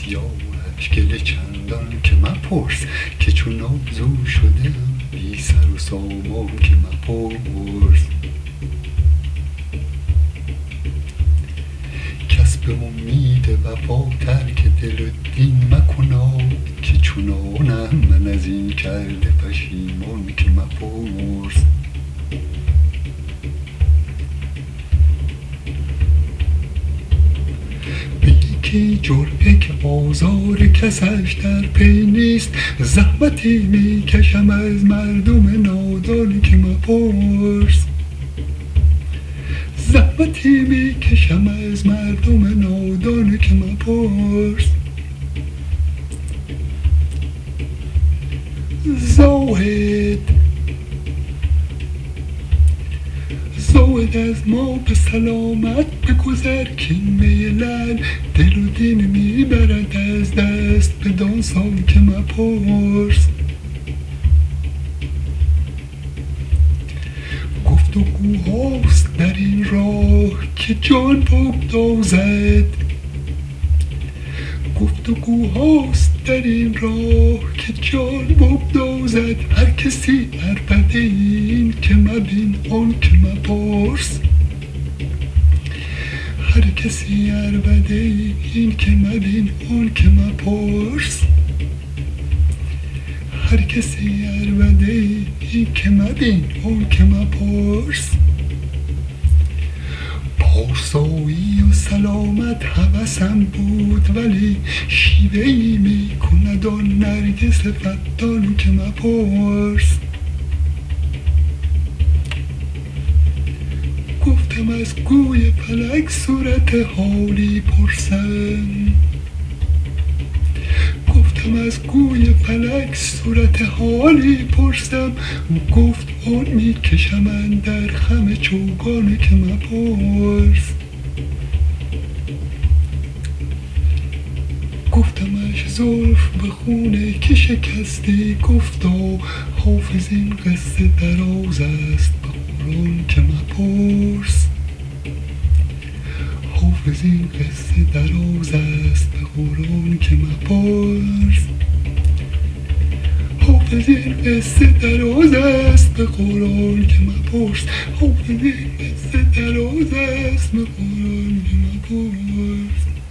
سیاهش گله چندان که مپرس، که چون آبزو شدم بی سر و سامان که مپرس. کس به امید وفا ترک دل و دین مکنا، که چنانم من از این کرده پشیمان که مپرس. یکی جرعه که آزار کسش در پی نیست، زحمتی می کشم از مردم نادان که مپرس. زحمتی می کشم از مردم نادان که مپرس. زاهد از ما به سلامت بگذر، که این میلن دل و دین میبرد از دست، بدان سان که مپرس. گفتگوهاست در این راه که جان بگدازد، گفتگوهاست در این راه که جان بگدازد. هر کسی عربده این که مبین آن که مپرس. هر کسی عربده این که مبین آن که مپرس. هر کسی عربده این که مبین آن که مپرس. پارسایی و سلامت هوسم بود، ولی شیوه‌ای می کند آن نرگس فتان که مپرس. گفتم از گوی فلک صورت حالی پرسم، گفتم از گوی فلک صورت حالی پرسم. گفت آن می کشم اندر خم چوگان که مپرس. گفتمش زلف به خونه که شکستی، گفتا حافظ این قصه دراز است به قرآن که مپرس. حافظ این قصه دراز است به قرآن که مپرس. حافظ این قصه دراز است به قرآن که مپرس. حافظ این قصه دراز است به قرآن که مپرس.